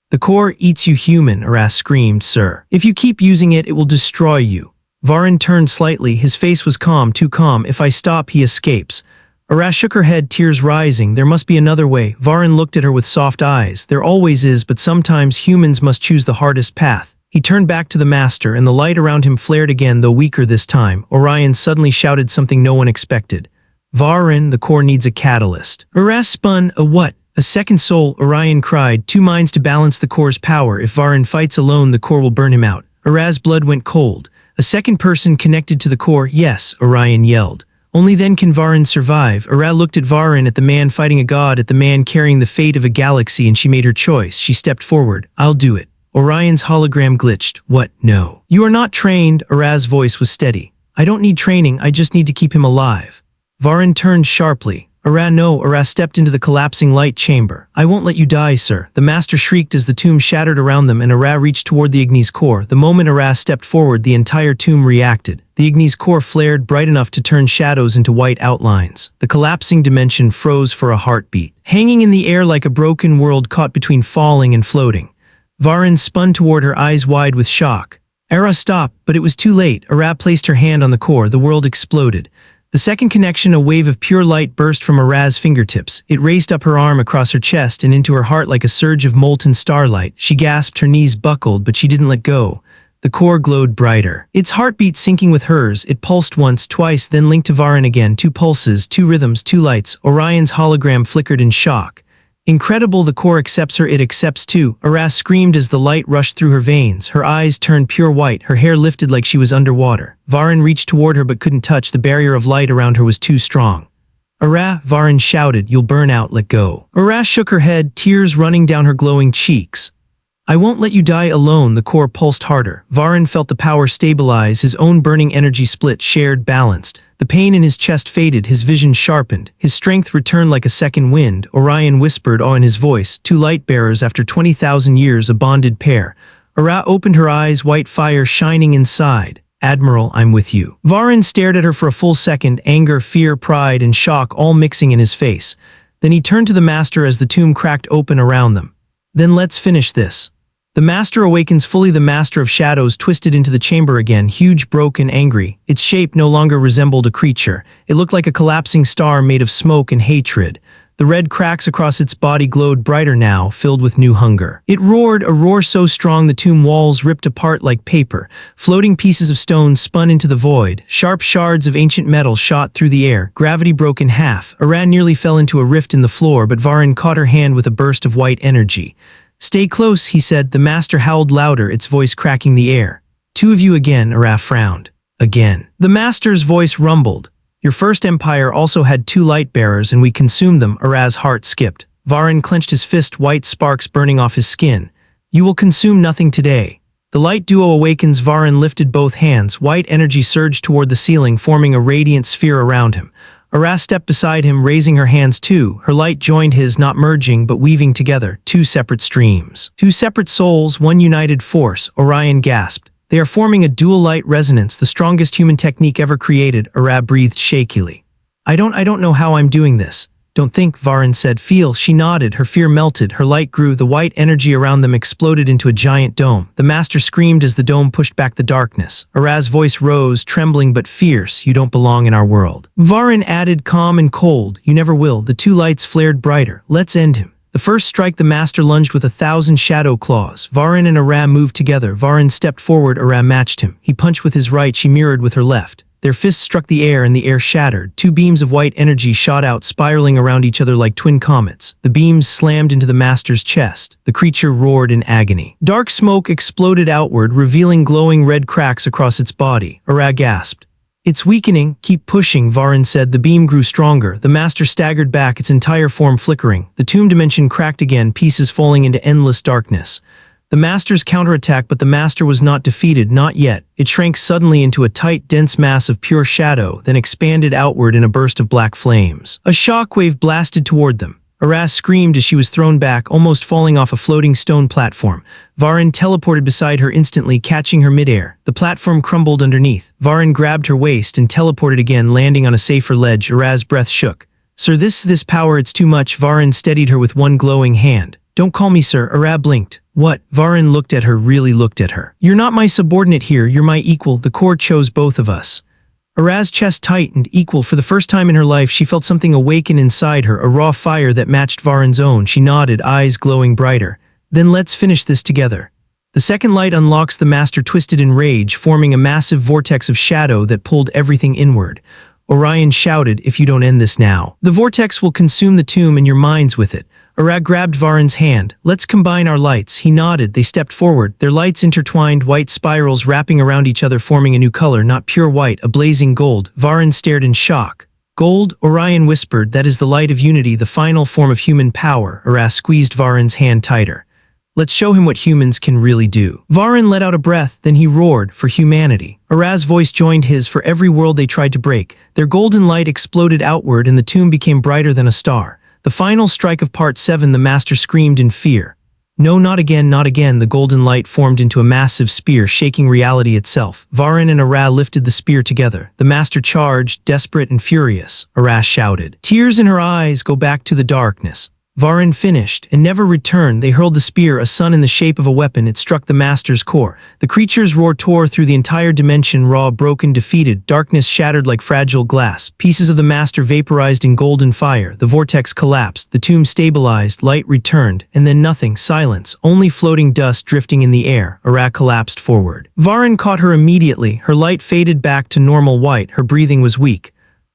"The core eats you human," Araz screamed, "sir. If you keep using it, it will destroy you." Varin turned slightly. His face was calm, too calm. "If I stop, he escapes." Araz shook her head, tears rising. "There must be another way." Varin looked at her with soft eyes. "There always is, but sometimes humans must choose the hardest path." He turned back to the master, and the light around him flared again, though weaker this time. Orion suddenly shouted something no one expected. "Varin, the core needs a catalyst." Araz spun. "A what?" "A second soul," Orion cried. "Two minds to balance the core's power. If Varin fights alone, the core will burn him out." Araz's blood went cold. "A second person connected to the core?" "Yes," Orion yelled. "Only then can Varin survive." Araz looked at Varin, at the man fighting a god, at the man carrying the fate of a galaxy, and she made her choice. She stepped forward. "I'll do it." Orion's hologram glitched. "What? No. You are not trained." Araz's voice was steady. "I don't need training, I just need to keep him alive." Varin turned sharply. "Araz, no." Araz stepped into the collapsing light chamber. "I won't let you die, sir." The master shrieked as the tomb shattered around them, and Araz reached toward the Igni's core. The moment Araz stepped forward, the entire tomb reacted. The Igni's core flared, bright enough to turn shadows into white outlines. The collapsing dimension froze for a heartbeat, hanging in the air like a broken world caught between falling and floating. Varin spun toward her, eyes wide with shock. Araz stopped, but it was too late. Araz placed her hand on the core. The world exploded. The second connection, a wave of pure light burst from Araz's fingertips. It raced up her arm, across her chest, and into her heart like a surge of molten starlight. She gasped, her knees buckled, but she didn't let go. The core glowed brighter. Its heartbeat syncing with hers, it pulsed once, twice, then linked to Varin again. Two pulses, two rhythms, two lights. Orion's hologram flickered in shock. "Incredible, the core accepts her, it accepts too." Araz screamed as the light rushed through her veins. Her eyes turned pure white, her hair lifted like she was underwater. Varin reached toward her but couldn't touch. The barrier of light around her was too strong. "Araz," Varin shouted, "you'll burn out, let go." Araz shook her head, tears running down her glowing cheeks. "I won't let you die alone." The core pulsed harder. Varin felt the power stabilize, his own burning energy split, shared, balanced. The pain in his chest faded, his vision sharpened, his strength returned like a second wind. Orion whispered, awe in his voice, "Two light bearers after 20,000 years, a bonded pair." Araz opened her eyes, white fire shining inside. "Admiral, I'm with you." Varin stared at her for a full second, anger, fear, pride, and shock all mixing in his face. Then he turned to the master as the tomb cracked open around them. "Then let's finish this." The master awakens fully. The master of shadows twisted into the chamber again, huge, broken, angry. Its shape no longer resembled a creature. It looked like a collapsing star made of smoke and hatred. The red cracks across its body glowed brighter now, filled with new hunger. It roared, a roar so strong the tomb walls ripped apart like paper. Floating pieces of stone spun into the void. Sharp shards of ancient metal shot through the air. Gravity broke in half. Araz nearly fell into a rift in the floor, but Varin caught her hand with a burst of white energy. "Stay close," he said. The master howled louder, its voice cracking the air. "Two of you again," Araz frowned. Again. The master's voice rumbled. Your first empire also had 2 light bearers and we consumed them. Araz's heart skipped. Varin clenched his fist, white sparks burning off his skin. You will consume nothing today. The light duo awakens. Varin lifted both hands. White energy surged toward the ceiling, forming a radiant sphere around him. Araz stepped beside him, raising her hands too. Her light joined his, not merging but weaving together. 2 separate streams. 2 separate souls, one united force. Orion gasped. They are forming a dual light resonance, the strongest human technique ever created. Araz breathed shakily. I don't know how I'm doing this. Don't think, Varin said. Feel. She nodded. Her fear melted. Her light grew. The white energy around them exploded into a giant dome. The master screamed as the dome pushed back the darkness. Araz's voice rose, trembling but fierce. You don't belong in our world. Varin added, calm and cold. You never will. The 2 lights flared brighter. Let's end him. The first strike, the master lunged with 1,000 shadow claws. Varin and Araz moved together. Varin stepped forward. Araz matched him. He punched with his right. She mirrored with her left. Their fists struck the air and the air shattered. 2 beams of white energy shot out, spiraling around each other like twin comets. The beams slammed into the master's chest. The creature roared in agony. Dark smoke exploded outward, revealing glowing red cracks across its body. Araz gasped. It's weakening. Keep pushing, Varin said. The beam grew stronger. The master staggered back, its entire form flickering. The tomb dimension cracked again, pieces falling into endless darkness. The master's counterattack, but the master was not defeated, not yet. It shrank suddenly into a tight, dense mass of pure shadow, then expanded outward in a burst of black flames. A shockwave blasted toward them. Araz screamed as she was thrown back, almost falling off a floating stone platform. Varin teleported beside her instantly, catching her midair. The platform crumbled underneath. Varin grabbed her waist and teleported again, landing on a safer ledge. Araz's breath shook. Sir, this power, it's too much. Varin steadied her with one glowing hand. Don't call me sir. Araz blinked. What? Varin looked at her, really looked at her. You're not my subordinate here, you're my equal. The core chose both of us. Araz's chest tightened. Equal. For the first time in her life, she felt something awaken inside her, a raw fire that matched Varin's own. She nodded, eyes glowing brighter. Then let's finish this together. The second light unlocks. The master twisted in rage, forming a massive vortex of shadow that pulled everything inward. Orion shouted, if you don't end this now, the vortex will consume the tomb and your minds with it. Araz grabbed Varin's hand. Let's combine our lights. He nodded. They stepped forward. Their lights intertwined, white spirals wrapping around each other, forming a new color, not pure white, a blazing gold. Varin stared in shock. Gold? Orion whispered. That is the light of unity, the final form of human power. Araz squeezed Varin's hand tighter. Let's show him what humans can really do. Varin let out a breath, then he roared, for humanity. Araz's voice joined his. For every world they tried to break, their golden light exploded outward and the tomb became brighter than a star. The final strike of Part 7, the master screamed in fear. No, not again, not again. The golden light formed into a massive spear, shaking reality itself. Varin and Araz lifted the spear together. The master charged, desperate and furious. Araz shouted. Tears in her eyes, go back to the darkness. Varin finished, and never returned. They hurled the spear, a sun in the shape of a weapon. It struck the master's core. The creature's roar tore through the entire dimension, raw, broken, defeated. Darkness shattered like fragile glass. Pieces of the master vaporized in golden fire. The vortex collapsed. The tomb stabilized. Light returned. And then nothing. Silence. Only floating dust drifting in the air. Araz collapsed forward. Varin caught her immediately. Her light faded back to normal white. Her breathing was weak.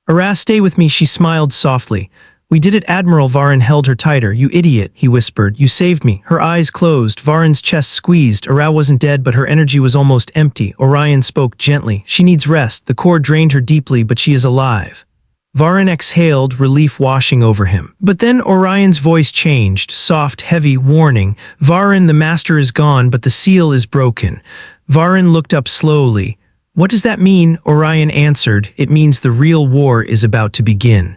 Araz, stay with me, she smiled softly. We did it, Admiral. Varin held her tighter. You idiot, he whispered. You saved me. Her eyes closed. Varin's chest squeezed. Araz wasn't dead, but her energy was almost empty. Orion spoke gently. She needs rest. The core drained her deeply, but she is alive. Varin exhaled, relief washing over him. But then Orion's voice changed, soft, heavy, warning. Varin, the master is gone, but the seal is broken. Varin looked up slowly. What does that mean? Orion answered. It means the real war is about to begin.